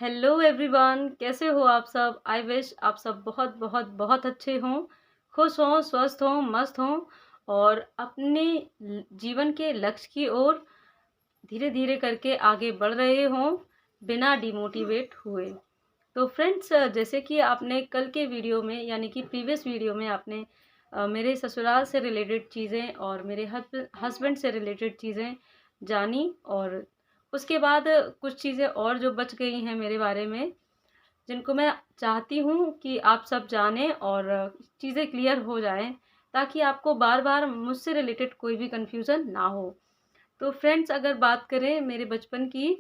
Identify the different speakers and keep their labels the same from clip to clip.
Speaker 1: Hello everyone, कैसे हो आप सब। आई विश आप सब बहुत बहुत बहुत अच्छे हों, खुश हों, स्वस्थ हों, मस्त हों और अपने जीवन के लक्ष्य की ओर धीरे धीरे करके आगे बढ़ रहे हों बिना डिमोटिवेट हुए। तो फ्रेंड्स, जैसे कि आपने कल के वीडियो में यानी कि प्रीवियस वीडियो में आपने मेरे ससुराल से रिलेटेड चीज़ें और मेरे हस्बैंड से रिलेटेड चीज़ें जानी, और उसके बाद कुछ चीज़ें और जो बच गई हैं मेरे बारे में, जिनको मैं चाहती हूँ कि आप सब जानें और चीज़ें क्लियर हो जाएं, ताकि आपको बार बार मुझसे रिलेटेड कोई भी कन्फ्यूज़न ना हो। तो फ्रेंड्स, अगर बात करें मेरे बचपन की,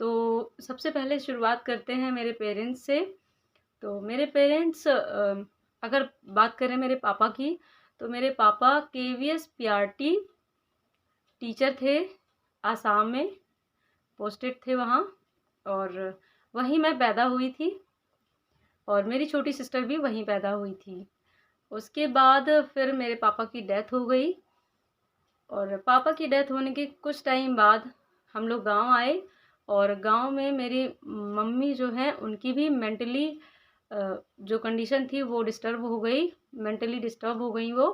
Speaker 1: तो सबसे पहले शुरुआत करते हैं मेरे पेरेंट्स से। तो मेरे पेरेंट्स, अगर बात करें मेरे पापा की, तो मेरे पापा केवीएस पीआरटी टीचर थे, आसाम में पोस्टेड थे वहाँ, और वहीं मैं पैदा हुई थी और मेरी छोटी सिस्टर भी वहीं पैदा हुई थी। उसके बाद फिर मेरे पापा की डेथ हो गई, और पापा की डेथ होने के कुछ टाइम बाद हम लोग गांव आए, और गांव में मेरी मम्मी जो हैं उनकी भी मेंटली जो कंडीशन थी वो डिस्टर्ब हो गई, मेंटली डिस्टर्ब हो गई वो।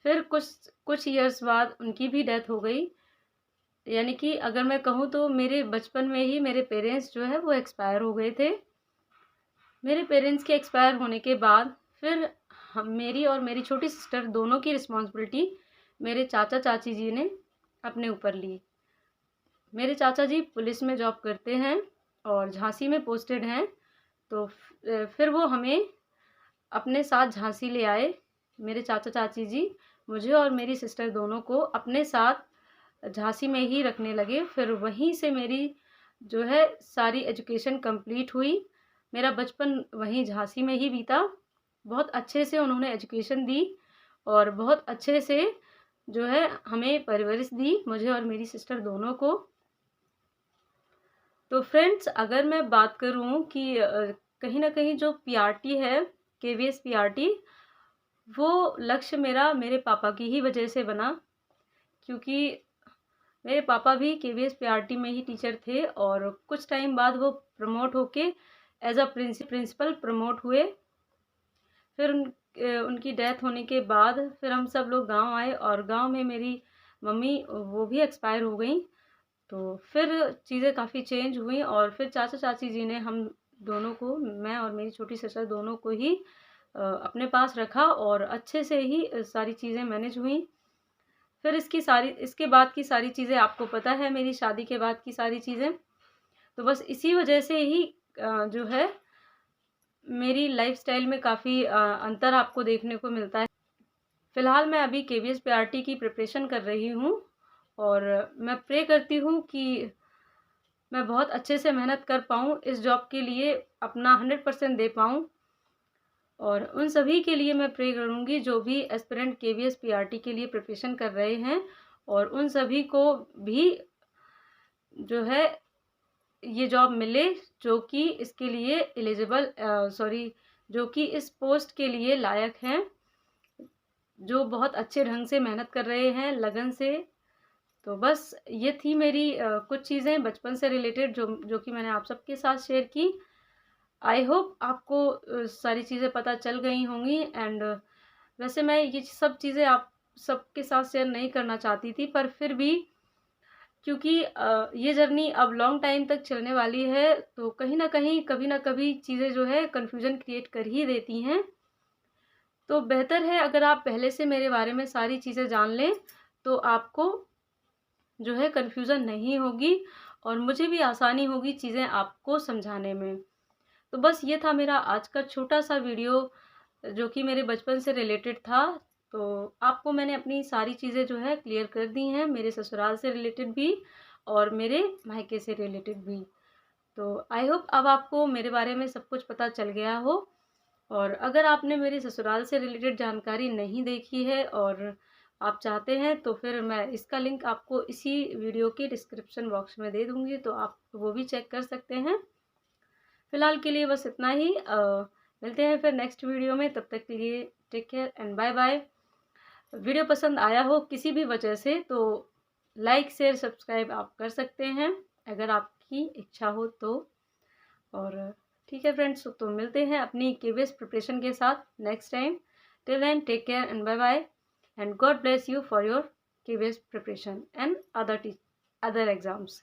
Speaker 1: फिर कुछ कुछ ईयर्स बाद उनकी भी डेथ हो गई। यानी कि अगर मैं कहूँ तो मेरे बचपन में ही मेरे पेरेंट्स जो है वो एक्सपायर हो गए थे। मेरे पेरेंट्स के एक्सपायर होने के बाद फिर हम, मेरी और मेरी छोटी सिस्टर दोनों की रिस्पॉन्सिबिलिटी मेरे चाचा चाची जी ने अपने ऊपर ली। मेरे चाचा जी पुलिस में जॉब करते हैं और झांसी में पोस्टेड हैं। तो फिर वो हमें अपने साथ झांसी ले आए। मेरे चाचा चाची जी मुझे और मेरी सिस्टर दोनों को अपने साथ झांसी में ही रखने लगे। फिर वहीं से मेरी जो है सारी एजुकेशन कंप्लीट हुई। मेरा बचपन वहीं झांसी में ही बीता। बहुत अच्छे से उन्होंने एजुकेशन दी और बहुत अच्छे से जो है हमें परवरिश दी, मुझे और मेरी सिस्टर दोनों को। तो फ्रेंड्स, अगर मैं बात करूं कि कहीं ना कहीं जो पीआरटी है, केवीएस पीआरटी, वो लक्ष्य मेरा मेरे पापा की ही वजह से बना, क्योंकि मेरे पापा भी केवीएस पीआरटी में ही टीचर थे और कुछ टाइम बाद वो प्रमोट होके एज अ प्रिंसिपल प्रमोट हुए। फिर उनकी डेथ होने के बाद फिर हम सब लोग गांव आए, और गांव में मेरी मम्मी वो भी एक्सपायर हो गई। तो फिर चीज़ें काफ़ी चेंज हुई, और फिर चाचा चाची जी ने हम दोनों को, मैं और मेरी छोटी सिस्टर दोनों को ही अपने पास रखा, और अच्छे से ही सारी चीज़ें मैनेज हुई। फिर इसके बाद की सारी चीज़ें आपको पता है, मेरी शादी के बाद की सारी चीज़ें। तो बस इसी वजह से ही जो है मेरी लाइफस्टाइल में काफ़ी अंतर आपको देखने को मिलता है। फ़िलहाल मैं अभी केवीएस पीआरटी की प्रिपरेशन कर रही हूँ, और मैं प्रे करती हूँ कि मैं बहुत अच्छे से मेहनत कर पाऊँ इस जॉब के लिए, अपना 100% दे पाऊँ। और उन सभी के लिए मैं प्रे करूँगी जो भी एस्पिरेंट केवीएस पीआरटी के लिए प्रिपरेशन कर रहे हैं, और उन सभी को भी जो है ये जॉब मिले, जो कि इसके लिए एलिजिबल, जो कि इस पोस्ट के लिए लायक हैं, जो बहुत अच्छे ढंग से मेहनत कर रहे हैं लगन से। तो बस ये थी मेरी कुछ चीज़ें बचपन से रिलेटेड, जो कि मैंने आप सबके साथ शेयर की। आई होप आपको सारी चीज़ें पता चल गई होंगी। एंड वैसे मैं ये सब चीज़ें आप सबके साथ शेयर नहीं करना चाहती थी, पर फिर भी क्योंकि ये जर्नी अब लॉन्ग टाइम तक चलने वाली है, तो कहीं ना कहीं कभी ना कभी चीज़ें जो है कन्फ्यूज़न क्रिएट कर ही देती हैं। तो बेहतर है अगर आप पहले से मेरे बारे में सारी चीज़ें जान लें, तो आपको जो है कन्फ्यूज़न नहीं होगी, और मुझे भी आसानी होगी चीज़ें आपको समझाने में। तो बस ये था मेरा आज का छोटा सा वीडियो, जो कि मेरे बचपन से रिलेटेड था। तो आपको मैंने अपनी सारी चीज़ें जो है क्लियर कर दी हैं, मेरे ससुराल से रिलेटेड भी और मेरे मायके से रिलेटेड भी। तो आई होप अब आपको मेरे बारे में सब कुछ पता चल गया हो। और अगर आपने मेरे ससुराल से रिलेटेड जानकारी नहीं देखी है और आप चाहते हैं, तो फिर मैं इसका लिंक आपको इसी वीडियो के डिस्क्रिप्शन बॉक्स में दे दूँगी, तो आप वो भी चेक कर सकते हैं। फिलहाल के लिए बस इतना ही। मिलते हैं फिर नेक्स्ट वीडियो में, तब तक के लिए take care and bye bye. Video पसंद आया हो किसी भी वजह से, तो लाइक शेयर सब्सक्राइब आप कर सकते हैं, अगर आपकी इच्छा हो तो। और ठीक है फ्रेंड्स, तो मिलते हैं अपनी केवीएस प्रिपरेशन के साथ next time. Till then take care and bye bye, and God bless you for your KVS preparation and other exams.